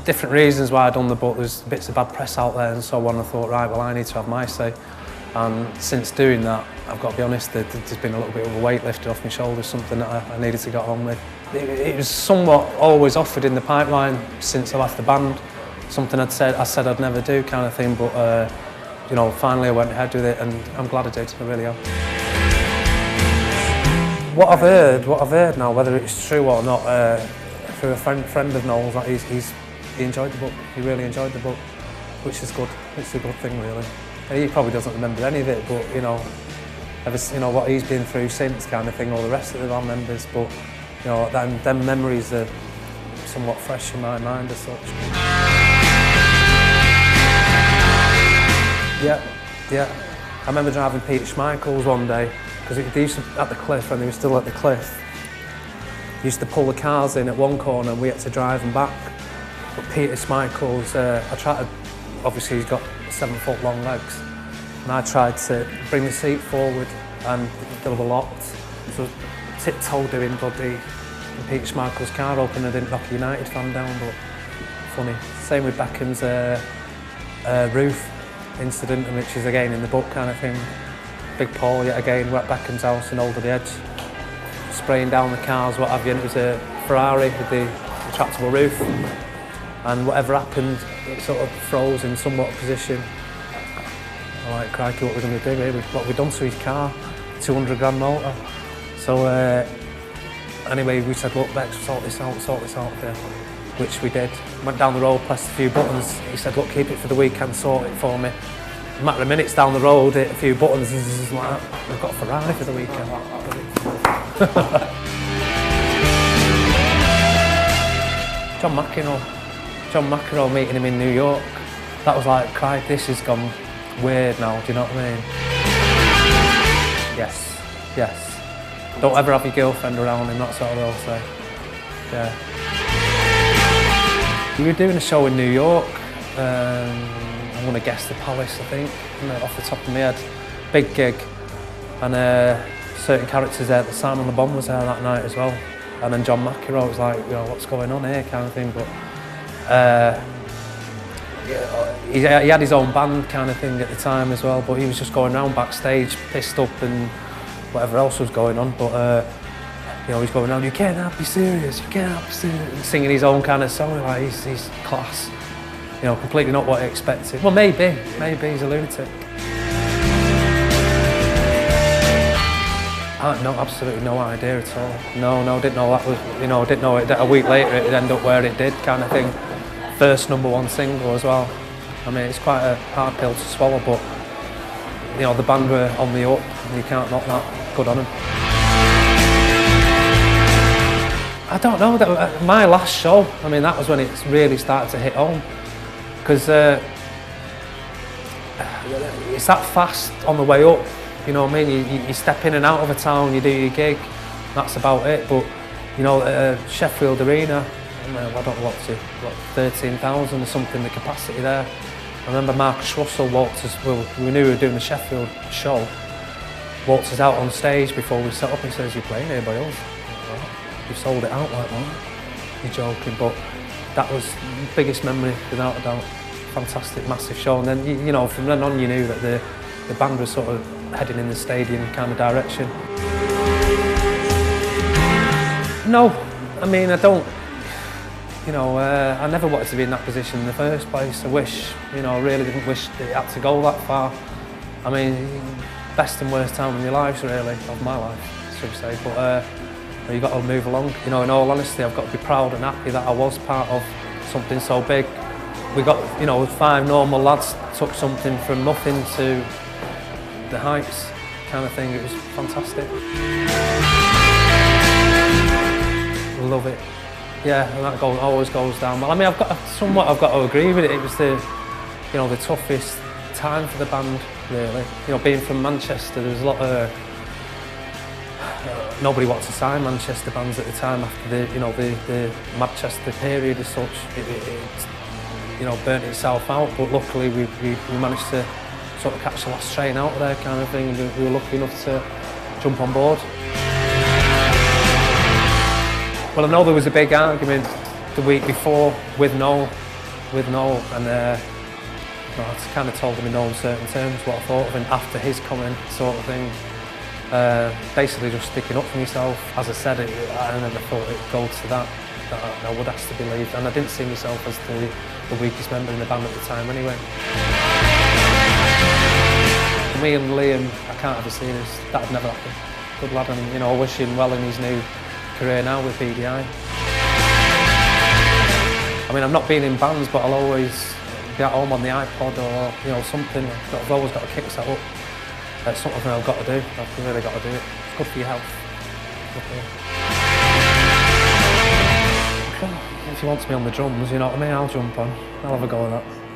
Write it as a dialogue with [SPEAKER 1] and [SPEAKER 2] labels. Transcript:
[SPEAKER 1] different reasons why I'd done the book. There's bits of bad press out there and so on. I thought, right, well, I need to have my say. And since doing that, I've got to be honest, there's been a little bit of a weight lifted off my shoulders, something that I needed to get on with. It was somewhat always offered in the pipeline since I left the band, something I said I'd never do kind of thing, but you know, finally I went ahead with it and I'm glad I did, I really am. What I've heard now, whether it's true or not, through a friend of Noel's, that he enjoyed the book, he really enjoyed the book, which is good, it's a good thing really. He probably doesn't remember any of it, but you know, what he's been through since kind of thing, all the rest of the band members, but you know, them memories are somewhat fresh in my mind as such. Yeah. I remember driving Peter Schmeichel's one day, because they used to, at the cliff, when they were still at the cliff, they used to pull the cars in at one corner and we had to drive them back. But Peter Schmeichel's, I tried to, obviously he's got 7-foot long legs, and I tried to bring the seat forward and they were locked. So tiptoe doing bloody Peter Schmeichel's car open, I didn't knock a United fan down, but funny. Same with Beckham's roof incident, which is again in the book kind of thing. Big Paul yet again, we're at Beckham's house in Alder the Edge, spraying down the cars, what have you, and it was a Ferrari with the retractable roof, and whatever happened, it sort of froze in somewhat position. I'm like, crikey, what are we going to do here? What have we done to his car? 200 grand motor. So anyway, we said, look, Bex, sort this out there, which we did. Went down the road, pressed a few buttons. He said, look, keep it for the weekend, sort it for me. A matter of minutes down the road, hit a few buttons, like that. We've got a Ferrari for the weekend. John McCarroll meeting him in New York. That was like, crikey, this has gone weird now, do you know what I mean? Yes. Don't ever have your girlfriend around him, that's what they'll say. Yeah. We were doing a show in New York. I'm going to guess the Palace, I think, off the top of my head. Big gig. And certain characters there, Simon Le Bon was there that night as well. And then John McCarroll was like, you know, what's going on here, kind of thing. But he had his own band kind of thing at the time as well, but he was just going around backstage, pissed up and whatever else was going on. But you know, he's going around, you can't be serious, you can't be serious, and singing his own kind of song, like he's class. You know, completely not what I expected. Well, maybe he's a lunatic. No, absolutely no idea at all. No, didn't know that was, you know, didn't know it, a week later it'd end up where it did, kind of thing. First #1 single as well. I mean, it's quite a hard pill to swallow, but you know, the band were on the up, and you can't knock that. Good on them. I don't know, my last show, I mean, that was when it really started to hit home. Because it's that fast on the way up, you know what I mean? You step in and out of a town, you do your gig, that's about it. But, you know, Sheffield Arena, I don't know what 13,000 or something, the capacity there. I remember Marcus Russell walked us, well, we knew we were doing the Sheffield show, walked us out on stage before we set up and says, you're playing here by us? You sold it out like that. You're joking, but that was the biggest memory, without a doubt. Fantastic, massive show, and then you know, from then on you knew that the band was sort of heading in the stadium kind of direction. No, I mean, I don't, you know, I never wanted to be in that position in the first place. I wish, you know, I really didn't wish it had to go that far. I mean, best and worst time of your lives, really, of my life, should we say, but you've got to move along. You know, in all honesty, I've got to be proud and happy that I was part of something so big. We got, you know, 5 normal lads took something from nothing to the heights kind of thing. It was fantastic. Love it. Yeah, and that always goes down well. I mean, I've got to agree with it. It was the toughest time for the band, really. You know, being from Manchester, there was a lot of nobody wanted to sign Manchester bands at the time after the Manchester period as such. It burnt itself out, but luckily we managed to sort of catch the last train out of there kind of thing, and we were lucky enough to jump on board. Well, I know there was a big argument the week before with Noel with Noel, and I kind of told him in no uncertain terms what I thought of him after his comment, sort of thing. Basically just sticking up for myself. As I said, I never thought it'd go to that I would ask to be leaved, and I didn't see myself as the weakest member in the band at the time anyway. For me and Liam, I can't ever see this. That'd never happen. Good lad, and you know, I wish him well in his new career now with BDI. I mean, I've not been in bands, but I'll always be at home on the iPod or, you know, something. I've always got to kick that up. It's something I've got to do. I've really got to do it. It's good for your health. If he wants me on the drums, you know what I mean, I'll jump on. I'll have a go at that.